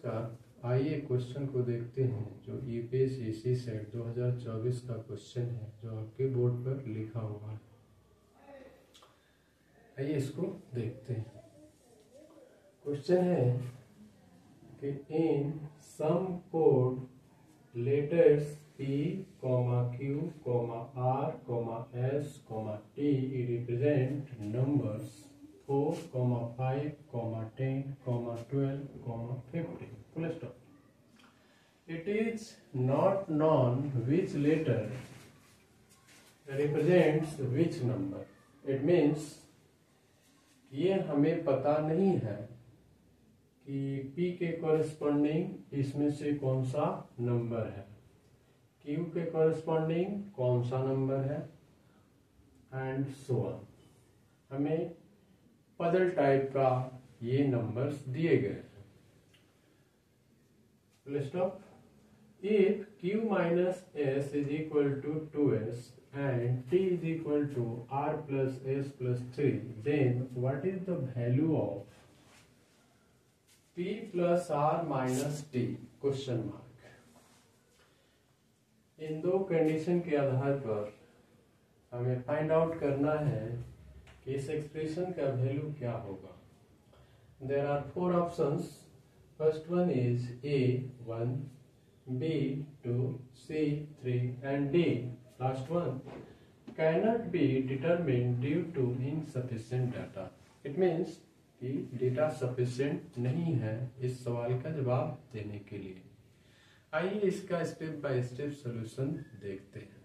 आइए क्वेश्चन को देखते हैं जो यूपीएससी सेट 2024 का क्वेश्चन है जो आपके बोर्ड पर लिखा हुआ है। आइए इसको देखते हैं। क्वेश्चन है कि in some code letters P, Q, R, S, T represent numbers 4, 5, 10, 12, 15. Full stop. It is not known which letter represents which number. It means ये हमें पता नहीं है कि P के कॉरेस्पॉन्डिंग इसमें से कौन सा नंबर है, Q के कॉरेस्पॉन्डिंग कौन सा नंबर है, एंड सो ऑन। हमें पजल टाइप का ये नंबर्स दिए गए हैं। Full stop. If Q minus S is equal to 2S and T is equal to R plus S plus 3, then what is the value of P plus R minus T? Question mark. इन दो condition के आधार पर हमें find out करना है कि इस expression का value क्या होगा। There are four options. First one is A 1, B 2, C 3 and D last one cannot be determined due to insufficient data. It means कि डेटा सफिशिएंट नहीं है इस सवाल का जवाब देने के लिए। आइए इसका स्टेप बाय स्टेप सॉल्यूशन देखते हैं।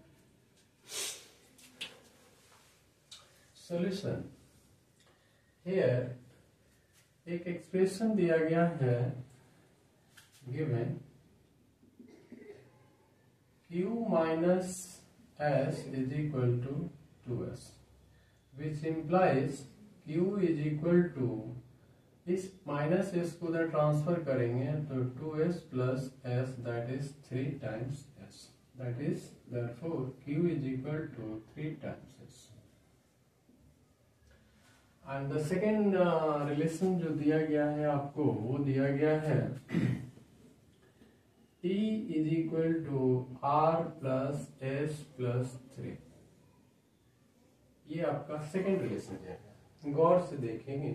सॉल्यूशन। हियर एक एक्सप्रेशन दिया गया है given Q minus S is equal to 2S, which implies Q is equal to, इस माइनस S को उधर ट्रांसफर करेंगे तो 2S plus S, that is 3 times S, that is therefore Q is equal to 3 times S. And the second relation जो दिया गया है आपको वो दिया गया है T is equal to R plus S plus 3। ये आपका सेकेंड रिलेशन है। गौर से देखेंगे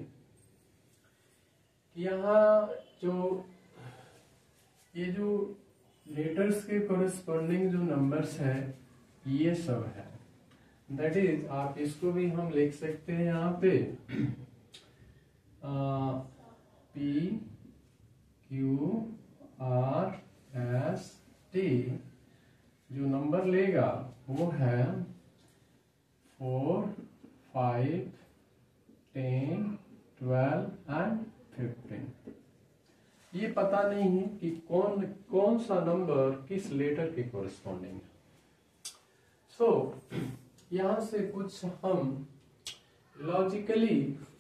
कि यहाँ ये जो लेटर्स के कॉरेस्पॉन्डिंग जो नंबर्स है ये सब है। दैट इज आप इसको भी हम लिख सकते हैं यहाँ पे P Q R S T। जो नंबर लेगा वो है 4, 5, 10, 12 एंड 15। ये पता नहीं है कि कौन सा नंबर किस लेटर के कॉरेस्पॉन्डिंग है। सो यहाँ से कुछ हम लॉजिकली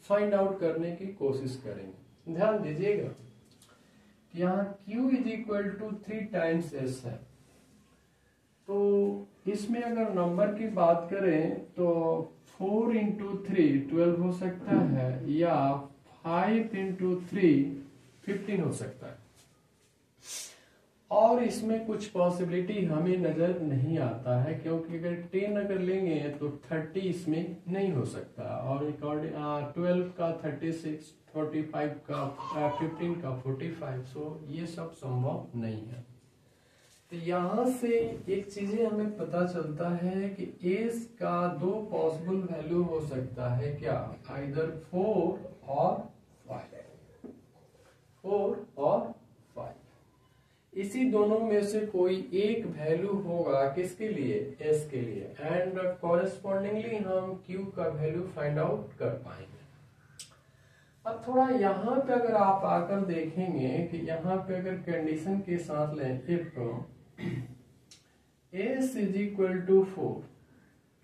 फाइंड आउट करने की कोशिश करेंगे। ध्यान दीजिएगा कि यहाँ Q is equal to 3 times S है, तो इसमें अगर नंबर की बात करें तो 4 इंटू 3 12 हो सकता है या 5 इंटू 3 15 हो सकता है। और इसमें कुछ पॉसिबिलिटी हमें नजर नहीं आता है क्योंकि अगर 10 अगर लेंगे तो 30 इसमें नहीं हो सकता, और 12 का 36, 45 का 15 का 45, सो ये सब संभव नहीं है। तो यहाँ से एक चीजें हमें पता चलता है कि एस का दो पॉसिबल वैल्यू हो सकता है, क्या, आइदर 4 और 5, 4 और 5। इसी दोनों में से कोई एक वैल्यू होगा किसके लिए, एस के लिए, एंड कॉरेस्पॉन्डिंगली हम क्यू का वैल्यू फाइंड आउट कर पाएंगे। अब थोड़ा यहाँ पे अगर आप आकर देखेंगे कि यहाँ पे अगर कंडीशन के साथ लें, if S is equal to 4,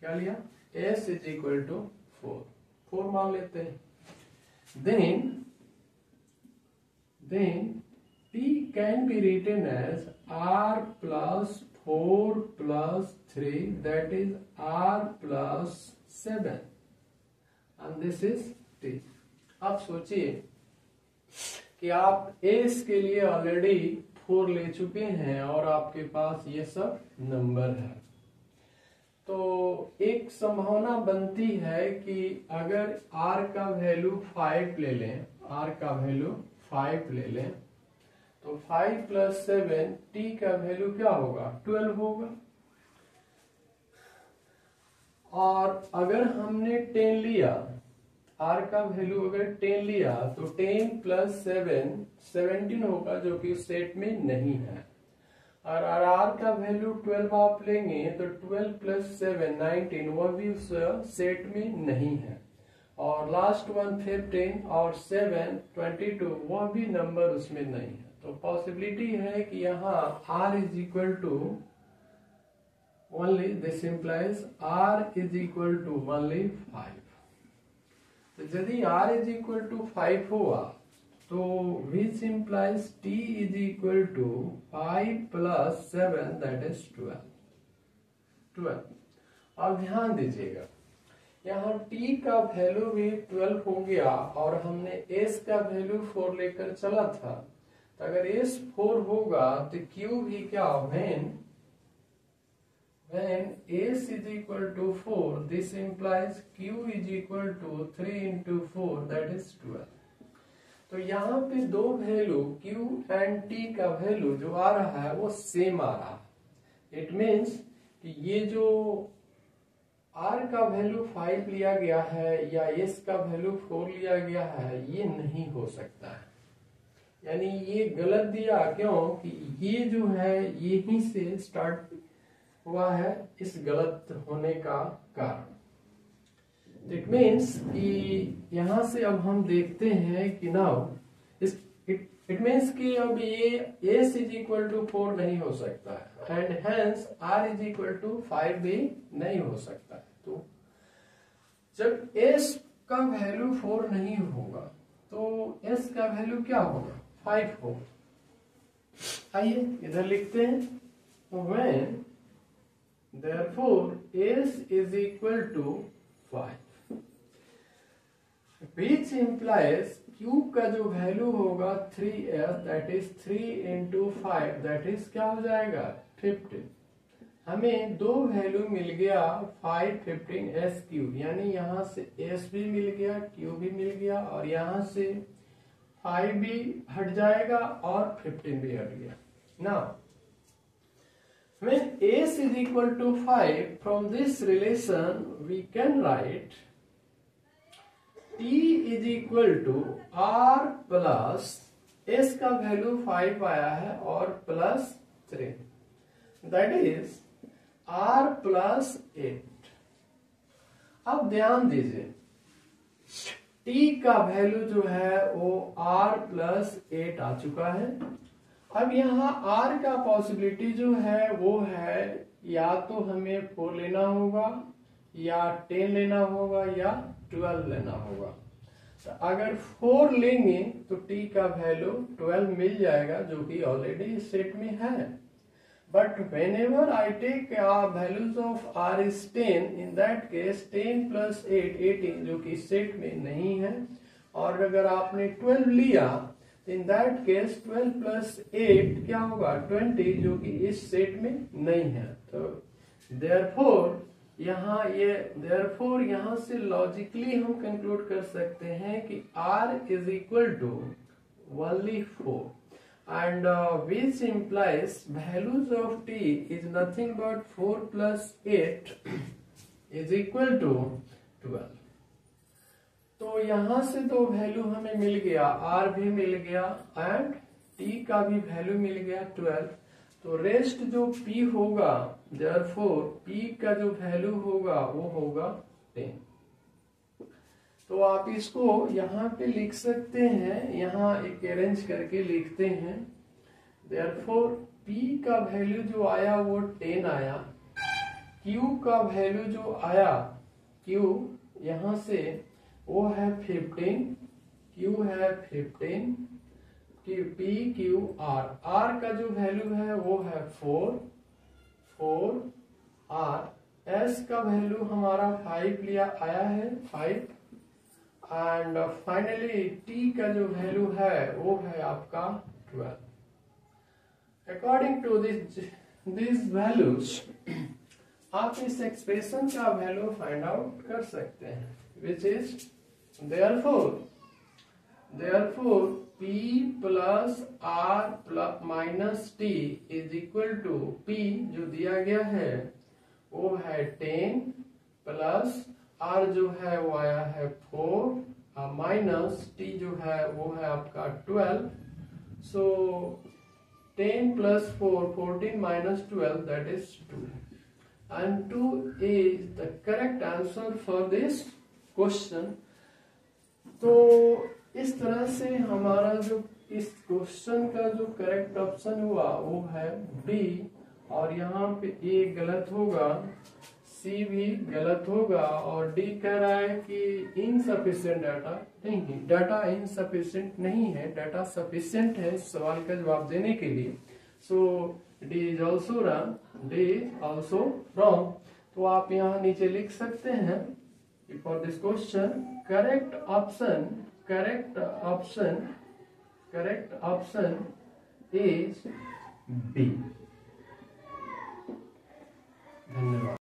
क्या लिया, एस इज इक्वल टू 4 मान लेते हैं, then T can be written as R plus 4 plus 3, that is R plus 7, and this is T। आप सोचिए कि आप एस के लिए ऑलरेडी 4 ले चुके हैं और आपके पास ये सब नंबर है। तो एक संभावना बनती है कि अगर r का वैल्यू 5 ले लें, r का वैल्यू 5 ले लें, तो 5 + 7 t का वैल्यू क्या होगा, 12 होगा। और अगर हमने 10 लिया, r का वैल्यू अगर 10 लिया तो 10 + 7 17 होगा, जो कि सेट में नहीं है। और r का वैल्यू 12 आप लेंगे तो 12 + 7 19, वह भी उस सेट में नहीं है। और लास्ट वन 15 और 7 22, वह भी नंबर उसमें नहीं है। तो पॉसिबिलिटी है कि यहाँ r = only, this implies r = only 5। तो यदि r = 5 हुआ तो which implies t = 5 + 7, that is 12। अब ध्यान दीजिएगा, यहाँ t का वैल्यू भी 12 हो गया और हमने s का वैल्यू 4 लेकर चला था। तो अगर s 4 होगा तो q भी क्या, when s = 4, this implies q = 3 × 4, that is 12। तो यहाँ पे दो वैल्यू q एंड t का वैल्यू जो आ रहा है वो सेम आ रहा है। इट मीन्स कि ये जो r का वैल्यू 5 लिया गया है या s का वैल्यू 4 लिया गया है, ये नहीं हो सकता है। यानी ये गलत दिया, क्यों कि ये जो है यहीं से स्टार्ट हुआ है इस गलत होने का कारण। इट मीन्स कि यहां से अब हम देखते हैं कि नाउ इट मीन्स कि अब ये s = 4 नहीं हो सकता है एंड हेंस r = 5 भी नहीं हो सकता है। तो जब s का वैल्यू 4 नहीं होगा तो s का वैल्यू क्या होगा, 5 होगा। आइए इधर लिखते हैं, when therefore s = 5, which implies q का जो वैल्यू होगा 3s, that is 3 × 5, that is क्या हो जाएगा, 15। हमें दो वैल्यू मिल गया 5 15 s3, यानी यहाँ से s भी मिल गया, q भी मिल गया और यहाँ से 5 भी हट जाएगा और 15 भी हट गया। Now when s = 5, from this relation we can write t = r plus s का वैल्यू 5 आया है और plus 3, that is r plus 8। अब ध्यान दीजिए, t का वैल्यू जो है वो r plus 8 आ चुका है। अब यहाँ r का पॉसिबिलिटी जो है वो है या तो हमें 4 लेना होगा या 10 लेना होगा या 12 लेना होगा। तो अगर 4 लेंगे तो t का वैल्यू 12 मिल जाएगा, जो कि ऑलरेडी सेट में है। But whenever I take values of r is 10, in that case 10 + 8 18, जो कि सेट में नहीं है। और अगर आपने 12 लिया in that case 12 + 8 क्या होगा, 20, जो कि इस सेट में नहीं है। तो therefore यहाँ से लॉजिकली हम कंक्लूड कर सकते हैं कि r = only 4 and which implies values of t is nothing but 4 + 8 = 12। तो यहाँ से तो वैल्यू हमें मिल गया, r भी मिल गया एंड t का भी वैल्यू मिल गया 12। तो रेस्ट जो p होगा, therefore p का जो वैल्यू होगा वो होगा 10। तो आप इसको यहाँ पे लिख सकते हैं, यहाँ एक अरेंज करके लिखते हैं। therefore p का वैल्यू जो आया वो 10 आया, q का वैल्यू जो आया, q यहाँ से वो है 15, q है 15, p q r का जो वैल्यू है वो है 4 r, s का वैल्यू हमारा 5 लिया आया है 5। एंड फाइनली टी का जो वैल्यू है वो है आपका 12। अकॉर्डिंग टू दिस वैल्यूज आप इस एक्सप्रेशन का वैल्यू फाइंड आउट कर सकते हैं, which is therefore p plus r plus minus T is equal to p जो दिया गया है वो है 10 प्लस r जो है वो आया है 4 माइनस t जो है वो है आपका 12। सो 10 plus 4 14 minus 12 that is 2 and 2 is the correct answer for this question। तो इस तरह से हमारा जो इस क्वेश्चन का जो करेक्ट ऑप्शन हुआ वो है बी, और यहाँ पे ए गलत होगा, सी भी गलत होगा, और डी कह रहा है कि इनसफिशिएंट डाटा नहीं, डाटा इनसफिशिएंट नहीं है, डाटा सफिशिएंट है सवाल का जवाब देने के लिए। So D is also wrong, D is also wrong. तो आप यहाँ नीचे लिख सकते हैं for this question correct option is B. धन्यवाद।